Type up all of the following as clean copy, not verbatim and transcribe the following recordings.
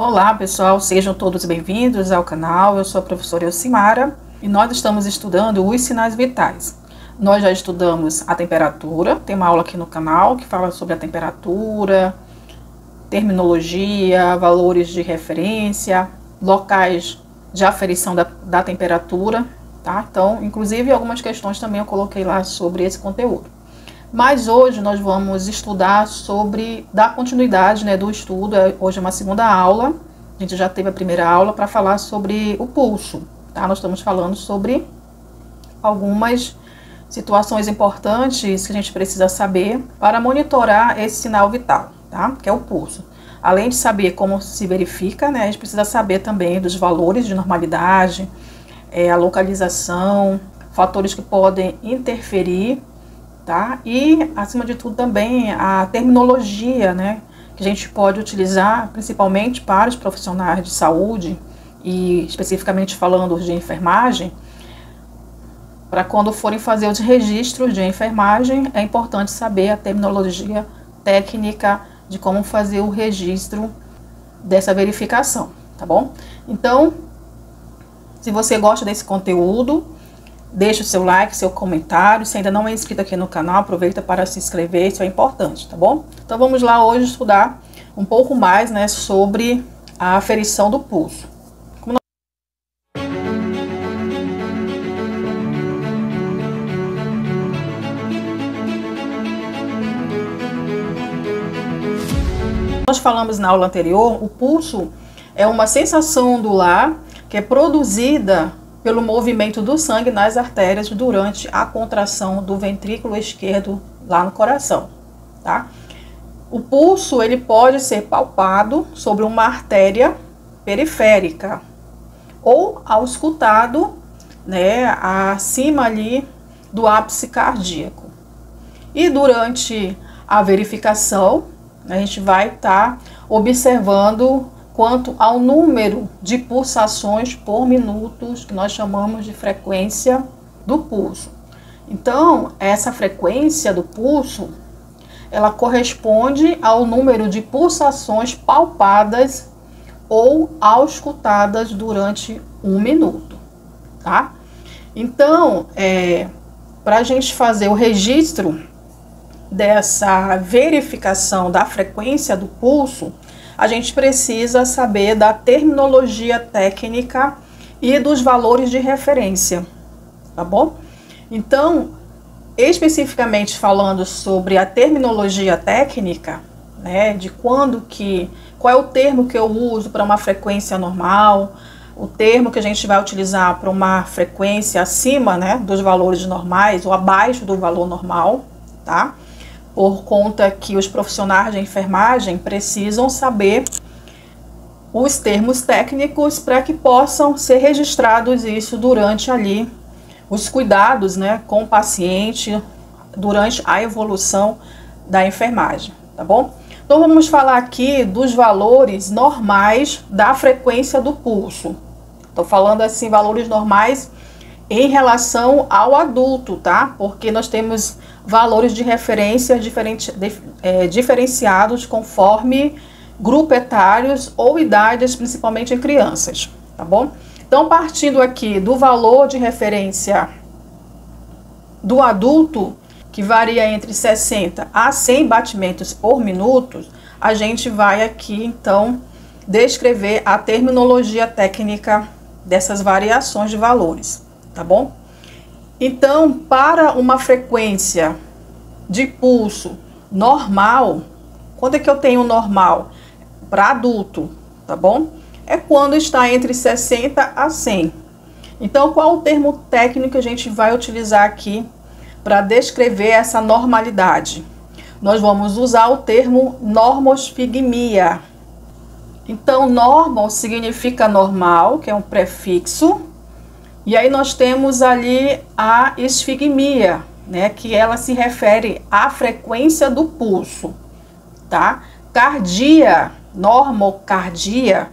Olá pessoal, sejam todos bem-vindos ao canal. Eu sou a professora Elcimara e nós estamos estudando os sinais vitais. Nós já estudamos a temperatura, tem uma aula aqui no canal que fala sobre a temperatura, terminologia, valores de referência, locais de aferição da temperatura, tá? Então, inclusive algumas questões também eu coloquei lá sobre esse conteúdo. Mas hoje nós vamos estudar dar continuidade, né, do estudo. Hoje é uma segunda aula, a gente já teve a primeira aula para falar sobre o pulso, tá? Nós estamos falando sobre algumas situações importantes que a gente precisa saber para monitorar esse sinal vital, tá? Que é o pulso. Além de saber como se verifica, né, a gente precisa saber também dos valores de normalidade, a localização, fatores que podem interferir, tá? E, acima de tudo, também a terminologia, né, que a gente pode utilizar, principalmente para os profissionais de saúde, e especificamente falando de enfermagem, para quando forem fazer os registros de enfermagem, é importante saber a terminologia técnica de como fazer o registro dessa verificação, tá bom? Então, se você gosta desse conteúdo, deixe o seu like, seu comentário. Se ainda não é inscrito aqui no canal, aproveita para se inscrever, isso é importante, tá bom? Então vamos lá hoje estudar um pouco mais, né, sobre a aferição do pulso. Nós falamos na aula anterior, o pulso é uma sensação ondular que é produzida pelo movimento do sangue nas artérias durante a contração do ventrículo esquerdo lá no coração, tá? O pulso, ele pode ser palpado sobre uma artéria periférica ou auscultado, né, acima ali do ápice cardíaco. E durante a verificação, a gente vai estar observando quanto ao número de pulsações por minuto, que nós chamamos de frequência do pulso. Então, essa frequência do pulso, ela corresponde ao número de pulsações palpadas ou auscultadas durante 1 minuto, tá? Então, para a gente fazer o registro dessa verificação da frequência do pulso, a gente precisa saber da terminologia técnica e dos valores de referência, tá bom? Então, especificamente falando sobre a terminologia técnica, né, de qual é o termo que eu uso para uma frequência normal, o termo que a gente vai utilizar para uma frequência acima, né, dos valores normais ou abaixo do valor normal, tá? Por conta que os profissionais de enfermagem precisam saber os termos técnicos para que possam ser registrados isso durante ali os cuidados, né, com o paciente durante a evolução da enfermagem, tá bom? Então vamos falar aqui dos valores normais da frequência do pulso. Estou falando assim, valores normais em relação ao adulto, tá? Porque nós temos valores de referência diferenciados conforme grupo etários ou idades, principalmente em crianças, tá bom? Então, partindo aqui do valor de referência do adulto, que varia entre 60 a 100 batimentos por minuto, a gente vai aqui, então, descrever a terminologia técnica dessas variações de valores, tá bom? Então, para uma frequência de pulso normal, quando é que eu tenho normal? Para adulto, tá bom? É quando está entre 60 a 100. Então, qual o termo técnico que a gente vai utilizar aqui para descrever essa normalidade? Nós vamos usar o termo normosfigmia. Então, normal significa normal, que é um prefixo. E aí nós temos ali a esfigmia, né, que ela se refere à frequência do pulso, tá? Cardia, normocardia,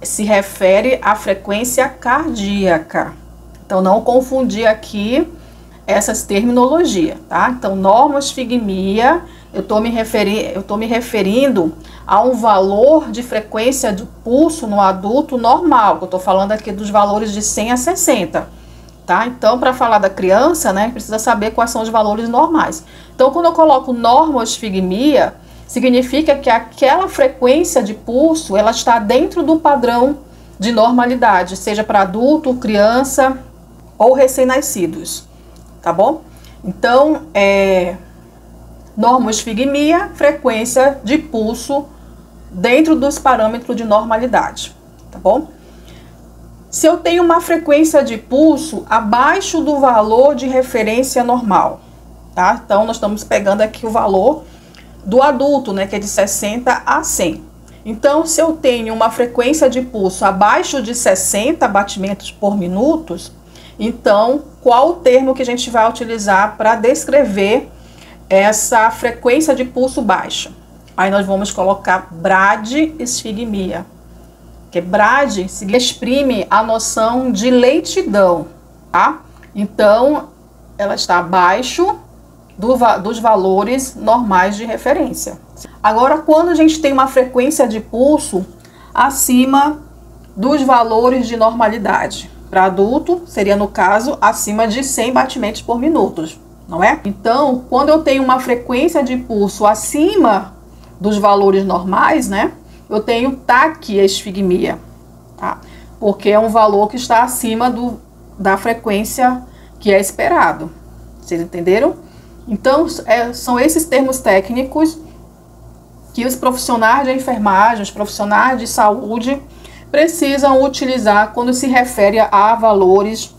se refere à frequência cardíaca. Então, não confundir aqui essas terminologias, tá? Então, normosfigmia eu estou me referindo a um valor de frequência do pulso no adulto normal. Eu estou falando aqui dos valores de 100 a 60, tá? Então, para falar da criança, né, precisa saber quais são os valores normais. Então, quando eu coloco normosfigmia, significa que aquela frequência de pulso, ela está dentro do padrão de normalidade, seja para adulto, criança ou recém-nascidos, tá bom? Então, normosfigmia, frequência de pulso dentro dos parâmetros de normalidade, tá bom? Se eu tenho uma frequência de pulso abaixo do valor de referência normal, tá? Então, nós estamos pegando aqui o valor do adulto, né, que é de 60 a 100. Então, se eu tenho uma frequência de pulso abaixo de 60 batimentos por minuto, então, qual o termo que a gente vai utilizar para descrever essa frequência de pulso baixa? Aí nós vamos colocar bradisfigmia, que brad exprime a noção de lentidão, tá? Então, ela está abaixo dos valores normais de referência. Agora, quando a gente tem uma frequência de pulso acima dos valores de normalidade, para adulto, seria no caso acima de 100 batimentos por minuto, não é? Então, quando eu tenho uma frequência de pulso acima dos valores normais, né, eu tenho taquiesfigmia, tá? Porque é um valor que está acima da frequência que é esperado. Vocês entenderam? Então, são esses termos técnicos que os profissionais de enfermagem, os profissionais de saúde precisam utilizar quando se refere a valores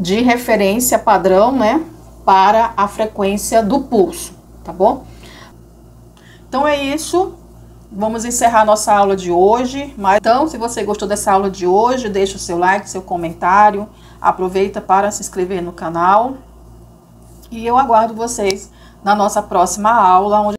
de referência padrão, né, para a frequência do pulso, tá bom? Então é isso, vamos encerrar nossa aula de hoje. Então, se você gostou dessa aula de hoje, deixa o seu like, seu comentário, aproveita para se inscrever no canal. E eu aguardo vocês na nossa próxima aula, onde